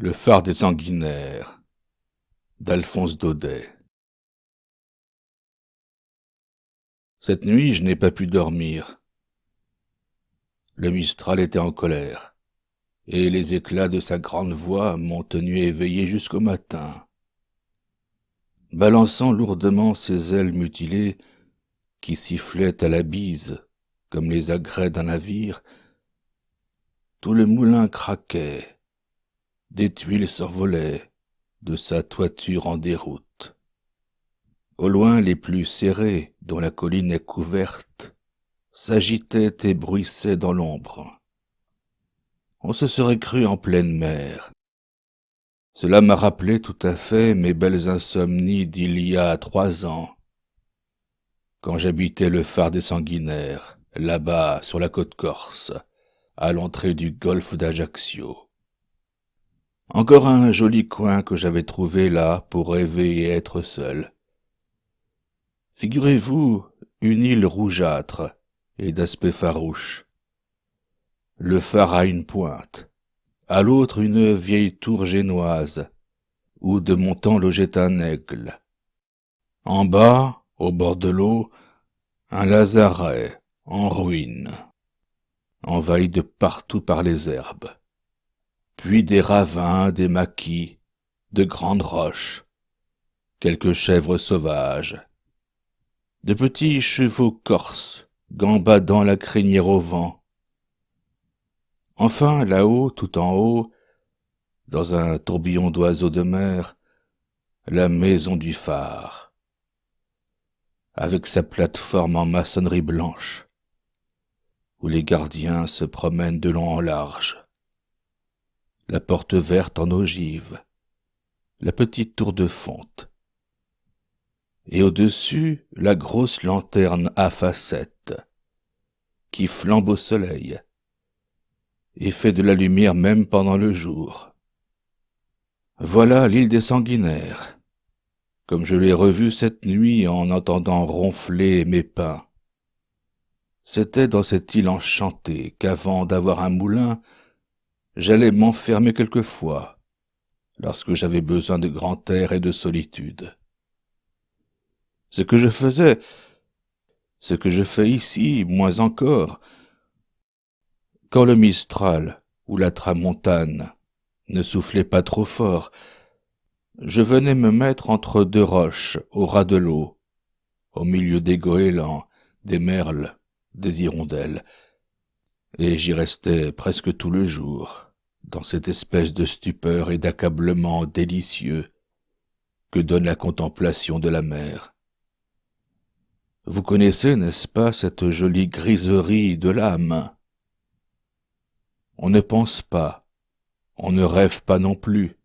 Le phare des sanguinaires d'Alphonse Daudet. Cette nuit, je n'ai pas pu dormir. Le Mistral était en colère, et les éclats de sa grande voix m'ont tenu éveillé jusqu'au matin. Balançant lourdement ses ailes mutilées, qui sifflaient à la bise comme les agrès d'un navire, tout le moulin craquait, des tuiles s'envolaient de sa toiture en déroute. Au loin, les plus serrés, dont la colline est couverte, s'agitaient et bruissaient dans l'ombre. On se serait cru en pleine mer. Cela m'a rappelé tout à fait mes belles insomnies d'il y a 3 ans, quand j'habitais le phare des sanguinaires, là-bas sur la côte corse, à l'entrée du golfe d'Ajaccio. Encore un joli coin que j'avais trouvé là pour rêver et être seul. Figurez-vous une île rougeâtre et d'aspect farouche. Le phare à une pointe, à l'autre une vieille tour génoise, où de mon temps logeait un aigle. En bas, au bord de l'eau, un lazaret en ruine, envahi de partout par les herbes. Puis des ravins, des maquis, de grandes roches, quelques chèvres sauvages, de petits chevaux corses gambadant la crinière au vent. Enfin, là-haut, tout en haut, dans un tourbillon d'oiseaux de mer, la maison du phare, avec sa plateforme en maçonnerie blanche, où les gardiens se promènent de long en large, la porte verte en ogive, la petite tour de fonte, et au-dessus la grosse lanterne à facettes, qui flambe au soleil, et fait de la lumière même pendant le jour. Voilà l'île des sanguinaires, comme je l'ai revue cette nuit en entendant ronfler mes pins. C'était dans cette île enchantée qu'avant d'avoir un moulin, j'allais m'enfermer quelquefois, lorsque j'avais besoin de grand air et de solitude. Ce que je faisais, ce que je fais ici, moins encore, quand le Mistral ou la tramontane ne soufflait pas trop fort, je venais me mettre entre deux roches au ras de l'eau, au milieu des goélands, des merles, des hirondelles, et j'y restais presque tout le jour, dans cette espèce de stupeur et d'accablement délicieux que donne la contemplation de la mer. Vous connaissez, n'est-ce pas, cette jolie griserie de l'âme? On ne pense pas, on ne rêve pas non plus.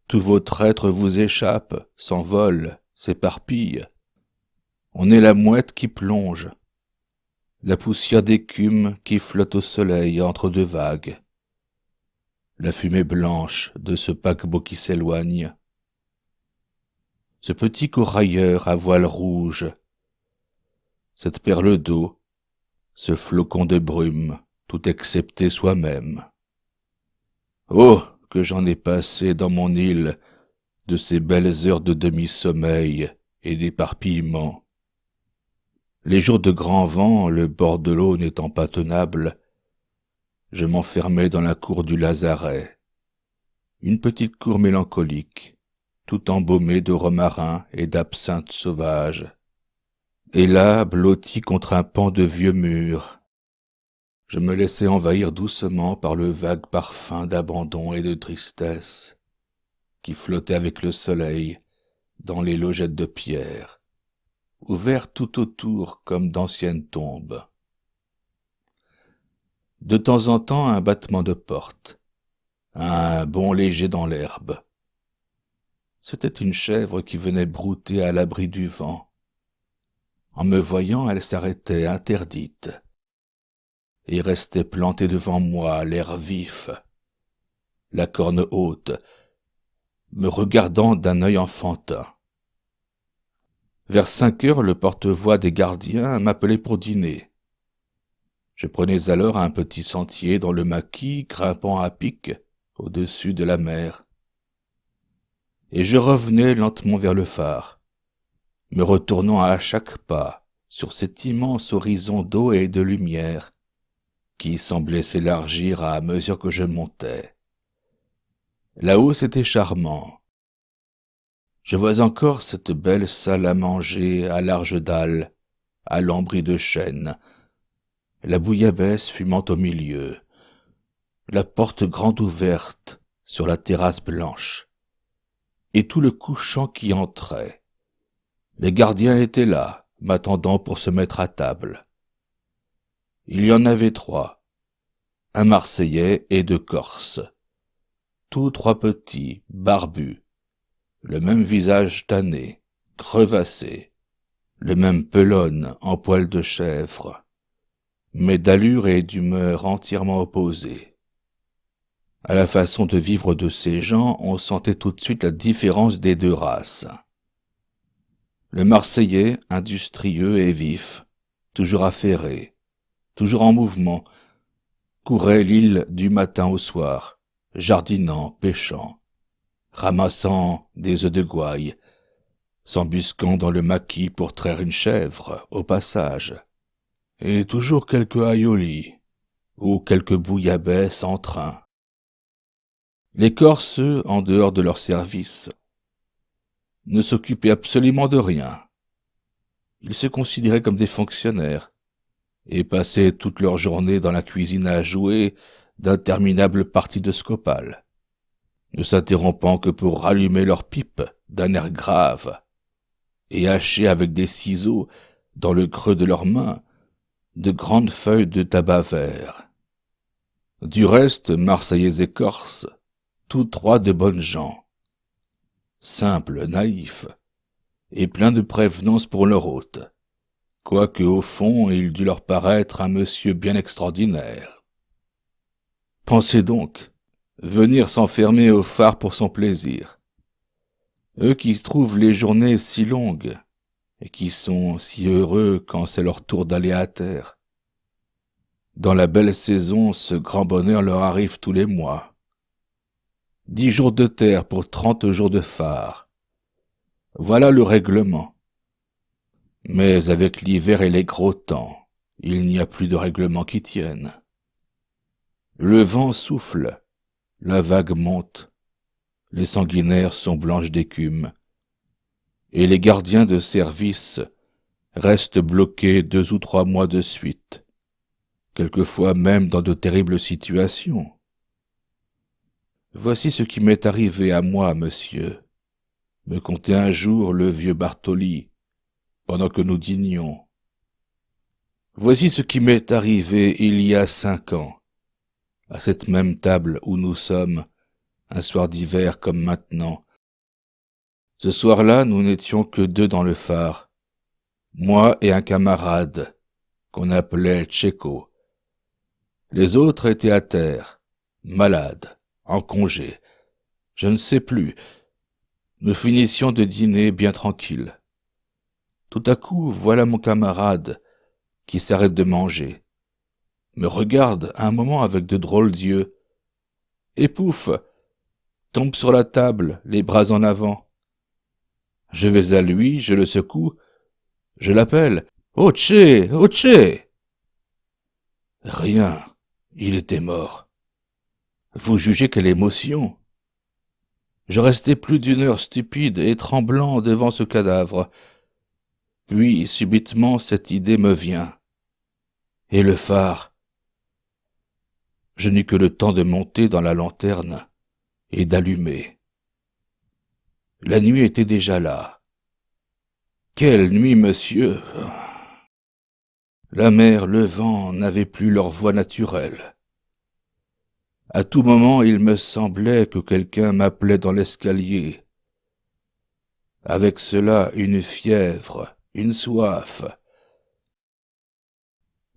Tout votre être vous échappe, s'envole, s'éparpille. On est la mouette qui plonge, la poussière d'écume qui flotte au soleil entre deux vagues, la fumée blanche de ce paquebot qui s'éloigne, ce petit corailleur à voile rouge, cette perle d'eau, ce flocon de brume, tout excepté soi-même. Oh, que j'en ai passé dans mon île de ces belles heures de demi-sommeil et d'éparpillement. Les jours de grand vent, le bord de l'eau n'étant pas tenable, je m'enfermais dans la cour du lazaret, une petite cour mélancolique, tout embaumée de romarin et d'absinthe sauvage. Et là, blotti contre un pan de vieux mur, je me laissais envahir doucement par le vague parfum d'abandon et de tristesse qui flottait avec le soleil dans les logettes de pierre, ouvertes tout autour comme d'anciennes tombes. De temps en temps, un battement de porte, un bond léger dans l'herbe. C'était une chèvre qui venait brouter à l'abri du vent. En me voyant, elle s'arrêtait interdite et restait plantée devant moi, l'air vif, la corne haute, me regardant d'un œil enfantin. Vers 5 heures, le porte-voix des gardiens m'appelait pour dîner. Je prenais alors un petit sentier dans le maquis, grimpant à pic, au-dessus de la mer. Et je revenais lentement vers le phare, me retournant à chaque pas sur cet immense horizon d'eau et de lumière qui semblait s'élargir à mesure que je montais. Là-haut, c'était charmant. Je vois encore cette belle salle à manger à larges dalles, à lambris de chêne, la bouillabaisse fumant au milieu, la porte grande ouverte sur la terrasse blanche, et tout le couchant qui entrait. Les gardiens étaient là, m'attendant pour se mettre à table. Il y en avait 3, un Marseillais et 2 Corses, tous 3 petits, barbus, le même visage tanné, crevassé, le même pelone en poil de chèvre, mais d'allure et d'humeur entièrement opposées. À la façon de vivre de ces gens, on sentait tout de suite la différence des 2 races. Le Marseillais, industrieux et vif, toujours affairé, toujours en mouvement, courait l'île du matin au soir, jardinant, pêchant, ramassant des œufs de gouaille, s'embusquant dans le maquis pour traire une chèvre au passage, et toujours quelque aïoli ou quelque bouillabaisse en train. Les Corses, eux, en dehors de leur service, ne s'occupaient absolument de rien. Ils se considéraient comme des fonctionnaires et passaient toute leur journée dans la cuisine à jouer d'interminables parties de scopal, ne s'interrompant que pour rallumer leur pipe d'un air grave et hacher avec des ciseaux, dans le creux de leurs mains, de grandes feuilles de tabac vert. Du reste, Marseillais et Corses, tous 3 de bonnes gens, simples, naïfs, et pleins de prévenance pour leur hôte, quoique au fond il dût leur paraître un monsieur bien extraordinaire. Pensez donc, venir s'enfermer au phare pour son plaisir. Eux qui trouvent les journées si longues, et qui sont si heureux quand c'est leur tour d'aller à terre. Dans la belle saison, ce grand bonheur leur arrive tous les mois. 10 jours de terre pour 30 jours de phare. Voilà le règlement. Mais avec l'hiver et les gros temps, il n'y a plus de règlement qui tienne. Le vent souffle, la vague monte, les sanguinaires sont blanches d'écume, et les gardiens de service restent bloqués 2 ou 3 mois de suite, quelquefois même dans de terribles situations. Voici ce qui m'est arrivé à moi, monsieur, me contait un jour le vieux Bartoli, pendant que nous dînions. Voici ce qui m'est arrivé il y a 5 ans, à cette même table où nous sommes, un soir d'hiver comme maintenant. Ce soir-là, nous n'étions que 2 dans le phare, moi et un camarade, qu'on appelait Tchéco. Les autres étaient à terre, malades, en congé, je ne sais plus. Nous finissions de dîner bien tranquille. Tout à coup, voilà mon camarade qui s'arrête de manger, me regarde un moment avec de drôles d'yeux, et pouf, tombe sur la table, les bras en avant. Je vais à lui, je le secoue, je l'appelle « Oh Tché, oh Tché !» Rien, il était mort. Vous jugez quelle émotion. Je restai plus d'1 heure stupide et tremblant devant ce cadavre. Puis, subitement, cette idée me vient. Et le phare? Je n'eus que le temps de monter dans la lanterne et d'allumer. La nuit était déjà là. Quelle nuit, monsieur! La mer, le vent n'avaient plus leur voix naturelle. À tout moment, il me semblait que quelqu'un m'appelait dans l'escalier. Avec cela, une fièvre, une soif.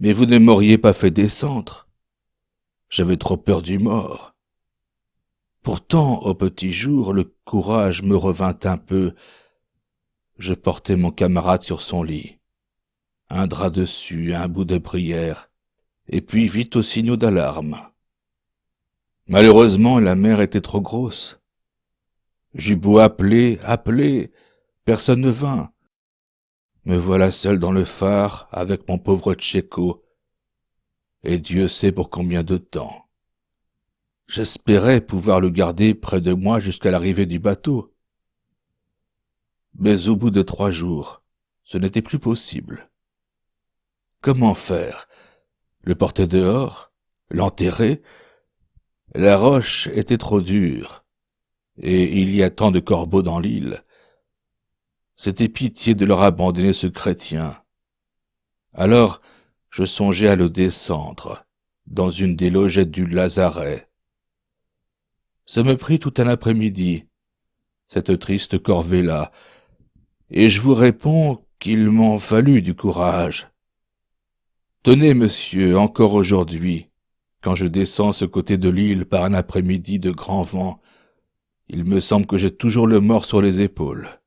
Mais vous ne m'auriez pas fait descendre. J'avais trop peur du mort. Pourtant, au petit jour, le courage me revint un peu. Je portai mon camarade sur son lit. Un drap dessus, un bout de brière, et puis vite aux signaux d'alarme. Malheureusement, la mer était trop grosse. J'eus beau appeler, personne ne vint. Me voilà seul dans le phare avec mon pauvre Tchéco, et Dieu sait pour combien de temps. J'espérais pouvoir le garder près de moi jusqu'à l'arrivée du bateau. Mais au bout de 3 jours, ce n'était plus possible. Comment faire? Le porter dehors? L'enterrer? La roche était trop dure, et il y a tant de corbeaux dans l'île. C'était pitié de leur abandonner ce chrétien. Alors, je songeais à le descendre, dans une des logettes du lazaret. Ça me prit tout un après-midi, cette triste corvée-là, et je vous réponds qu'il m'en fallut du courage. Tenez, monsieur, encore aujourd'hui, quand je descends ce côté de l'île par un après-midi de grand vent, il me semble que j'ai toujours le mort sur les épaules.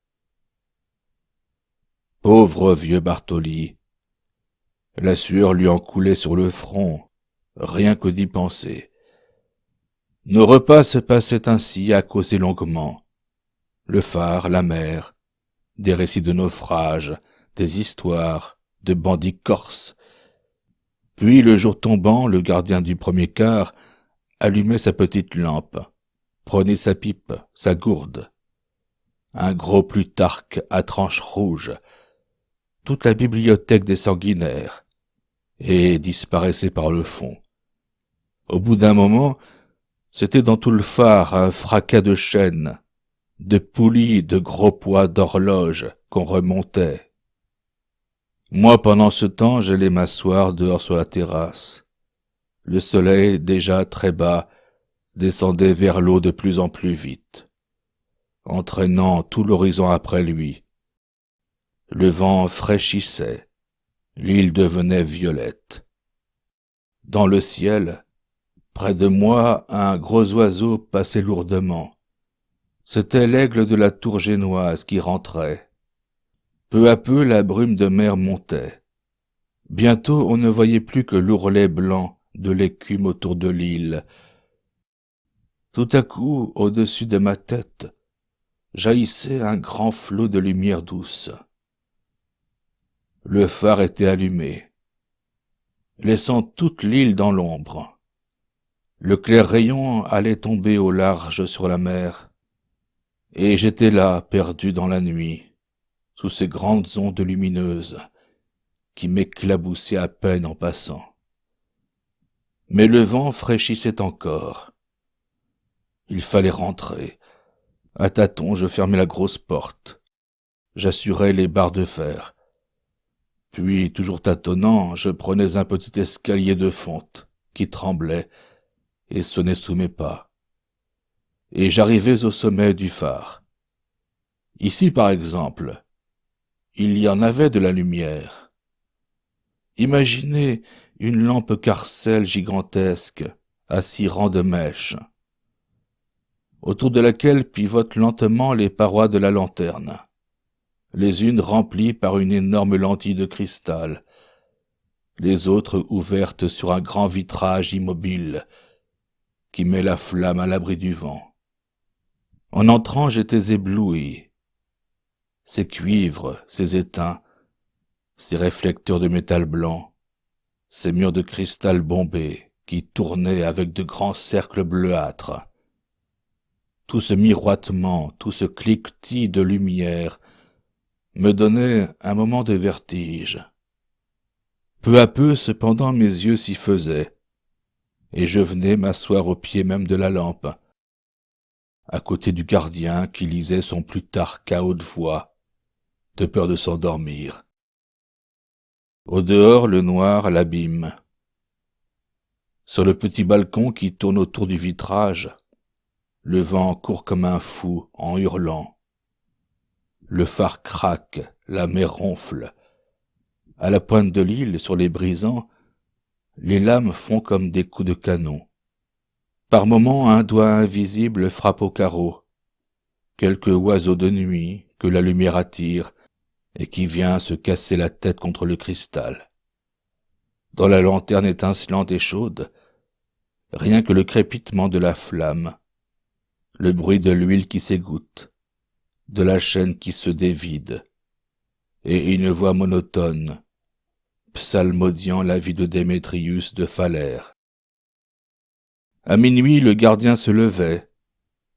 Pauvre vieux Bartoli! La sueur lui en coulait sur le front, rien que d'y penser. Nos repas se passaient ainsi à causer longuement. Le phare, la mer, des récits de naufrages, des histoires, de bandits corses. Puis, le jour tombant, le gardien du premier quart allumait sa petite lampe, prenait sa pipe, sa gourde, un gros Plutarque à tranche rouge, toute la bibliothèque des sanguinaires, et disparaissait par le fond. Au bout d'un moment, c'était dans tout le phare un fracas de chaînes, de poulies, de gros poids d'horloge qu'on remontait. Moi, pendant ce temps, j'allais m'asseoir dehors sur la terrasse. Le soleil, déjà très bas, descendait vers l'eau de plus en plus vite, entraînant tout l'horizon après lui. Le vent fraîchissait, l'île devenait violette. Dans le ciel, près de moi, un gros oiseau passait lourdement. C'était l'aigle de la tour génoise qui rentrait. Peu à peu, la brume de mer montait. Bientôt, on ne voyait plus que l'ourlet blanc de l'écume autour de l'île. Tout à coup, au-dessus de ma tête, jaillissait un grand flot de lumière douce. Le phare était allumé, laissant toute l'île dans l'ombre. Le clair rayon allait tomber au large sur la mer, et j'étais là, perdu dans la nuit, sous ces grandes ondes lumineuses qui m'éclaboussaient à peine en passant. Mais le vent fraîchissait encore. Il fallait rentrer. À tâtons, je fermai la grosse porte. J'assurai les barres de fer. Puis, toujours tâtonnant, je prenais un petit escalier de fonte qui tremblait et sonnait sous mes pas. Et j'arrivais au sommet du phare. Ici, par exemple, il y en avait de la lumière. Imaginez une lampe carcelle gigantesque à 6 rangs de mèches, autour de laquelle pivotent lentement les parois de la lanterne, les unes remplies par une énorme lentille de cristal, les autres ouvertes sur un grand vitrage immobile qui met la flamme à l'abri du vent. En entrant, j'étais ébloui. Ces cuivres, ces étains, ces réflecteurs de métal blanc, ces murs de cristal bombé qui tournaient avec de grands cercles bleuâtres. Tout ce miroitement, tout ce cliquetis de lumière me donnait un moment de vertige. Peu à peu, cependant, mes yeux s'y faisaient, et je venais m'asseoir au pied même de la lampe, à côté du gardien qui lisait son Plutarque à haute voix, de peur de s'endormir. Au dehors, le noir l'abîme. Sur le petit balcon qui tourne autour du vitrage, le vent court comme un fou en hurlant. Le phare craque, la mer ronfle. À la pointe de l'île, sur les brisants, les lames font comme des coups de canon. Par moments, un doigt invisible frappe au carreau. Quelque oiseau de nuit que la lumière attire et qui vient se casser la tête contre le cristal. Dans la lanterne étincelante et chaude, rien que le crépitement de la flamme, le bruit de l'huile qui s'égoutte, de la chaîne qui se dévide, et une voix monotone, psalmodiant la vie de Démétrius de Phalère. À minuit, le gardien se levait,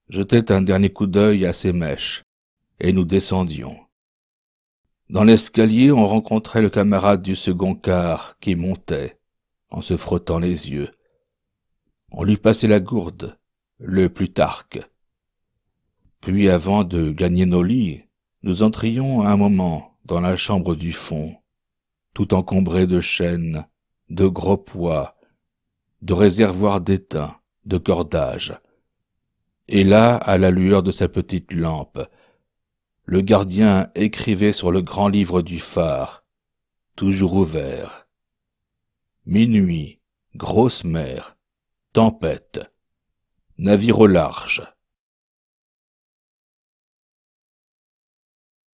jetait un dernier coup d'œil à ses mèches, et nous descendions. Dans l'escalier, on rencontrait le camarade du second quart qui montait, en se frottant les yeux. On lui passait la gourde, le Plutarque. Puis, avant de gagner nos lits, nous entrions un moment dans la chambre du fond, tout encombrée de chaînes, de gros poids, de réservoirs d'étain, de cordages. Et là, à la lueur de sa petite lampe, le gardien écrivait sur le grand livre du phare, toujours ouvert. Minuit, grosse mer, tempête, navire au large.